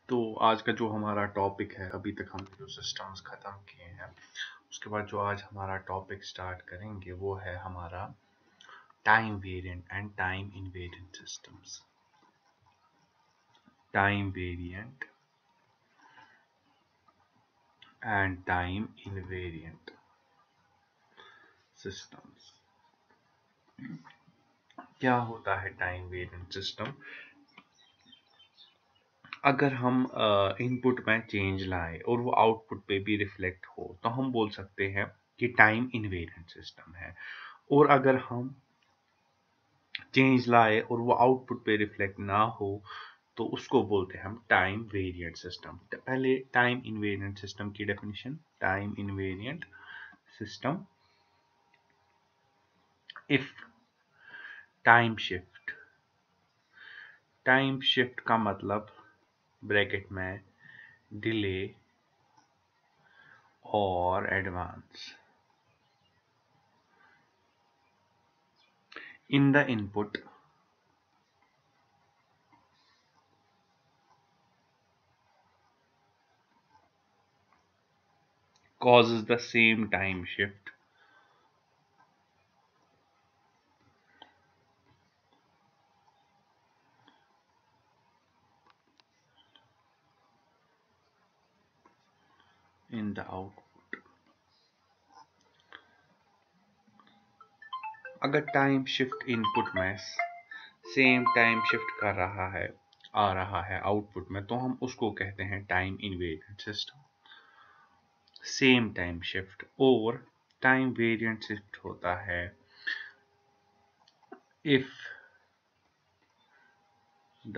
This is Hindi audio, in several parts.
तो आज का जो हमारा टॉपिक है, अभी तक हमने जो सिस्टम्स ख़त्म किए हैं, उसके बाद जो आज हमारा टॉपिक स्टार्ट करेंगे वो है हमारा time variant and time invariant systems. Time variant and time invariant systems. क्या होता है टाइम वेरिएंट सिस्टम? अगर हम इनपुट में चेंज लाएं और वो आउटपुट पे भी रिफ्लेक्ट हो तो हम बोल सकते हैं कि टाइम इनवेरिएंट सिस्टम है। और अगर हम चेंज लाए और वो आउटपुट पे रिफ्लेक्ट ना हो तो उसको बोलते हैं हम टाइम वेरिएंट सिस्टम। पहले टाइम इनवेरिएंट सिस्टम की definition. Time invariant system, if time shift का मतलब ब्रैकेट में डिले और advance in the input causes the same time shift in the output। अगर टाइम शिफ्ट इनपुट में सेम टाइम शिफ्ट कर रहा है आ रहा है आउटपुट में तो हम उसको कहते हैं time invariant system. Same time shift. और टाइम वेरिएंट शिफ्ट होता है if the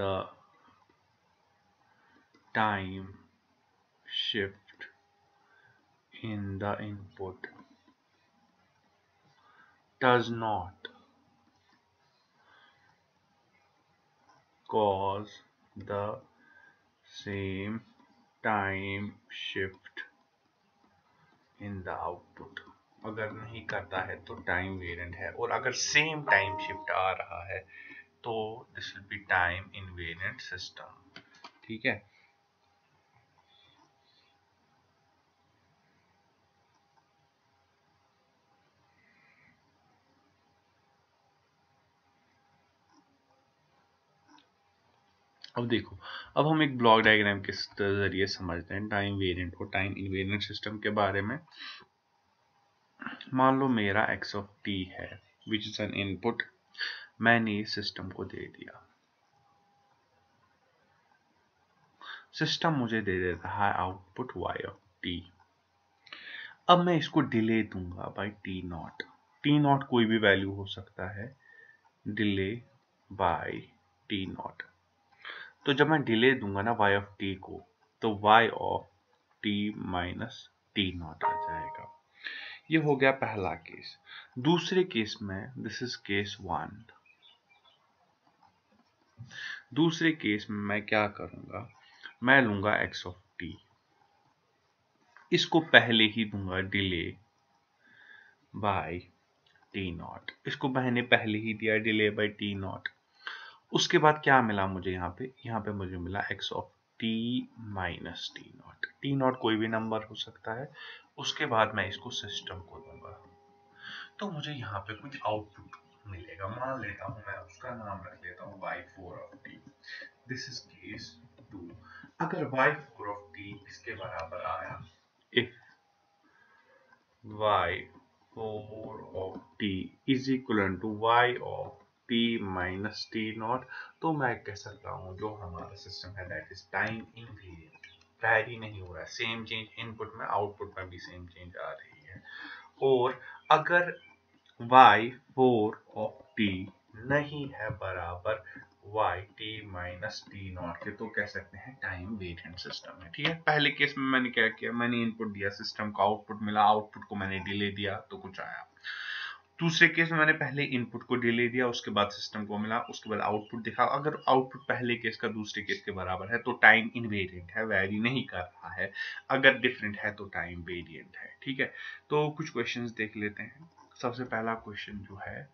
time shift in the input does not cause the same time shift in the output। अगर नहीं करता है तो टाइम वेरिएंट है, और अगर सेम टाइम शिफ्ट आ रहा है तो this will be time invariant system. ठीक है। अब देखो, अब हम एक ब्लॉक डायग्राम के जरिए समझते हैं टाइम वेरिएंट और टाइम इनवेरिएंट सिस्टम के बारे में। मान लो मेरा x ऑफ t है विच इज एन इनपुट, मैंने सिस्टम को दे दिया। सिस्टम मुझे दे देता है आउटपुट y ऑफ t। अब मैं इसको डिले दूंगा by T not. T not कोई भी वैल्यू हो सकता है, डिले बाई टी नॉट। तो जब मैं डिले दूंगा ना y ऑफ t को, तो y of t minus T not आ जाएगा। ये हो गया पहला केस। दूसरे केस में, दिस इज केस 1। दूसरे केस में मैं क्या करूंगा, मैं लूंगा x ऑफ t, इसको पहले ही दूंगा डिले बाय टी नॉट। इसको मैंने पहले ही दिया डिले बाय टी नॉट। उसके बाद क्या मिला मुझे यहाँ पे मुझे मिला x of t minus T not. T not कोई भी नंबर हो सकता है। उसके बाद मैं इसको सिस्टम को दूंगा तो मुझे यहाँ पे कुछ आउटपुट मिलेगा। मान लेता हूँ, मैं उसका नाम रख लेता हूँ y4 of t। This is case 2। अगर y4 ऑफ t इसके बराबर आया, if y4 of t is equivalent to y of t minus t naught, तो मैं कह सकता हूँ जो हमारा सिस्टम है that is time invariant. Vary नहीं हो रहा है, सेम चेंज इनपुट में आउटपुट में भी सेम चेंज आ रही है। और अगर y4 of t नहीं है बराबर yt माइनस टी नॉट के, तो कह सकते हैं टाइम वेरिएंट सिस्टम है। ठीक है। पहले केस में मैंने क्या किया, मैंने इनपुट दिया, सिस्टम को आउटपुट मिला, आउटपुट को मैंने डिले दिया तो कुछ आया। दूसरे केस में मैंने पहले इनपुट को डिले दिया, उसके बाद सिस्टम को मिला, उसके बाद आउटपुट दिखा। अगर आउटपुट पहले केस का दूसरे केस के बराबर है तो टाइम इनवेरिएंट है, वैरी नहीं कर रहा है। अगर डिफरेंट है तो टाइम वेरिएंट है। ठीक है। तो कुछ क्वेश्चंस देख लेते हैं। सबसे पहला क्वेश्चन जो है,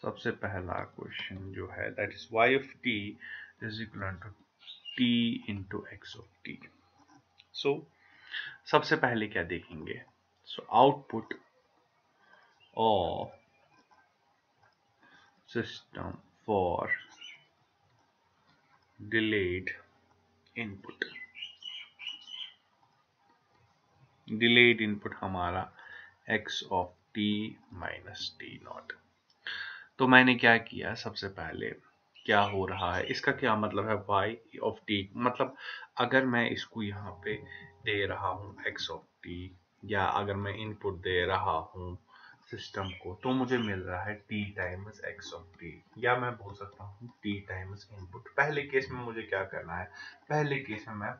सबसे पहला क्वेश्चन जो है that is y of t is equal to t into x of t। So सबसे पहले क्या देखेंगे, so output of system for delayed input. Delayed input हमारा x of t minus T naught. तो मैंने क्या किया, सबसे पहले क्या हो रहा है, इसका क्या मतलब है y ऑफ t, मतलब अगर मैं इसको यहाँ पे दे रहा हूँ x ऑफ t, या अगर मैं इनपुट दे रहा हूँ सिस्टम को, तो मुझे मिल रहा है t times x of t, या मैं बोल सकता हूँ t टाइम्स इनपुट। पहले केस में मुझे क्या करना है, पहले केस में मैं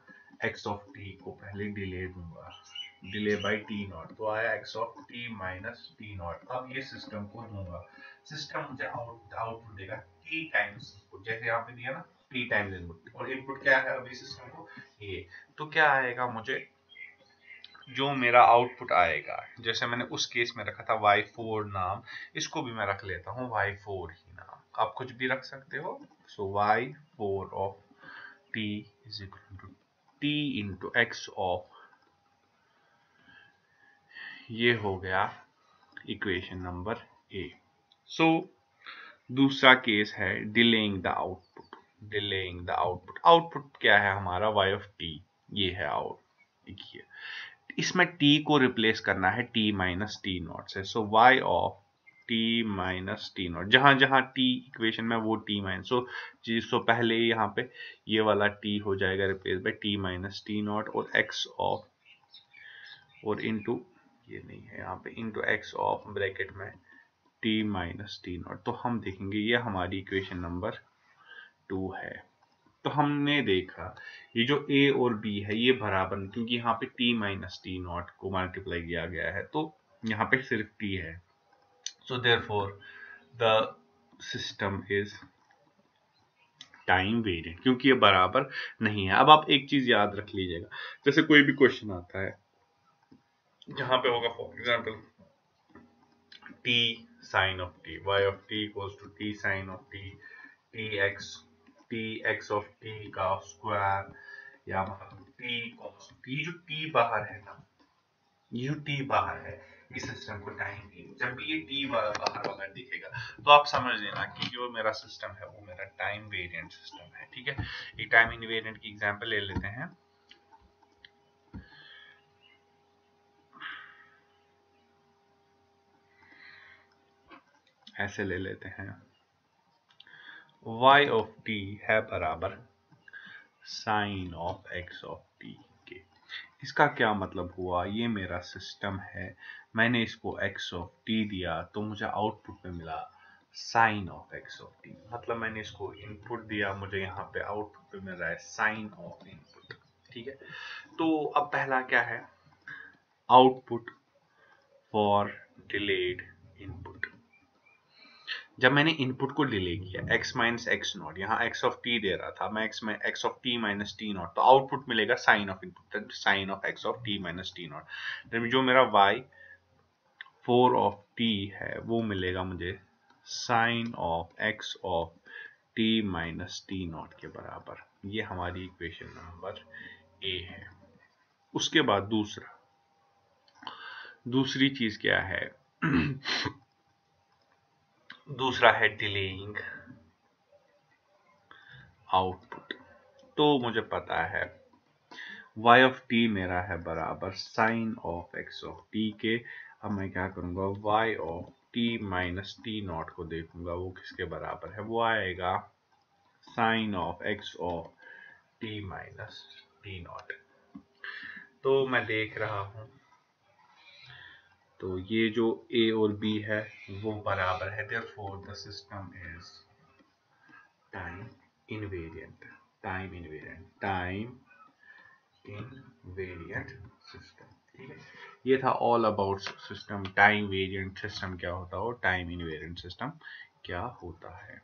x ऑफ t को पहले डिले दूंगा, डिले बाई टी नॉट, तो आया x of t minus T not. अब ये सिस्टम को दूंगा, सिस्टम मुझे आउटपुट देगा t टाइम्स इनपुट, जैसे यहाँ पे दिया ना t टाइम्स इनपुट, और इनपुट क्या है अभी सिस्टम को ये। तो क्या आएगा, मुझे जो मेरा आउटपुट आएगा, जैसे मैंने उस केस में रखा था y4 नाम, इसको भी मैं रख लेता हूँ y4 ही नाम, आप कुछ भी रख सकते हो। So y4 of t is equal to t into x of, ये हो गया इक्वेशन नंबर ए। सो दूसरा केस है delaying the output. Delaying the output, output क्या है हमारा y ऑफ t, ये है आउट, देखिए इसमें t को रिप्लेस करना है t माइनस टी नॉट से। सो y of t minus T not, जहां जहां t इक्वेशन में वो t माइनस, सो पहले यहाँ पे ये वाला t हो जाएगा replace by t minus T not, और x ऑफ, और इनटू, ये नहीं है यहाँ पे, इनटू x ऑफ ब्रैकेट में t माइनस टी नॉट। तो हम देखेंगे ये हमारी इक्वेशन नंबर 2 है। तो हमने देखा ये जो a और b है ये बराबर, क्योंकि यहाँ पे t माइनस टी नॉट को मल्टीप्लाई किया गया है, तो यहाँ पे सिर्फ t है। So therefore the system is time variant, क्योंकि ये बराबर नहीं है। अब आप एक चीज याद रख लीजिएगा, जैसे कोई भी क्वेश्चन आता है जहां पे होगा for example t sine of t, y of t equals to t sine of t, t x of t का स्क्वायर, या मतलब t cos t, जो t बाहर है ना, ये जो t बाहर है इस सिस्टम को टाइम, जब भी ये t बाहर अगर दिखेगा तो आप समझ लेना कि जो मेरा सिस्टम है वो मेरा टाइम वेरिएंट सिस्टम है। ठीक है, एक टाइम इनवेरिएंट की एग्जांपल ले लेते हैं। ऐसे ले लेते हैं, y ऑफ t है बराबर sine of x of t के। इसका क्या मतलब हुआ, ये मेरा सिस्टम है, मैंने इसको x ऑफ t दिया, तो मुझे आउटपुट में मिला sine of x of t, मतलब मैंने इसको इनपुट दिया, मुझे यहाँ पे आउटपुट में मिल रहा है साइन ऑफ इनपुट। ठीक है, तो अब पहला क्या है, आउटपुट फॉर डिलेड इनपुट। जब मैंने इनपुट को डिले किया x माइनस एक्स नॉट, यहाँ x ऑफ t दे रहा था मैं, x of t minus T naught, तो आउटपुट मिलेगा sine of input, sine of x of t minus T naught. जो मेरा y4 ऑफ t है वो मिलेगा मुझे sine of x of t minus T naught के बराबर। ये हमारी इक्वेशन नंबर ए है। उसके बाद दूसरी चीज क्या है दूसरा है डिलेइंग आउटपुट। तो मुझे पता है y ऑफ t मेरा है बराबर sine of x of t के। अब मैं क्या करूंगा, y of t minus T naught को देखूंगा वो किसके बराबर है, वो आएगा sine of x of t minus T naught. तो मैं देख रहा हूं, तो ये जो a और b है वो बराबर है, therefore the system is time invariant. Time invariant system. ठीक है, ये था all about system. Time variant system क्या होता है और टाइम इनवेरिएंट सिस्टम क्या होता है।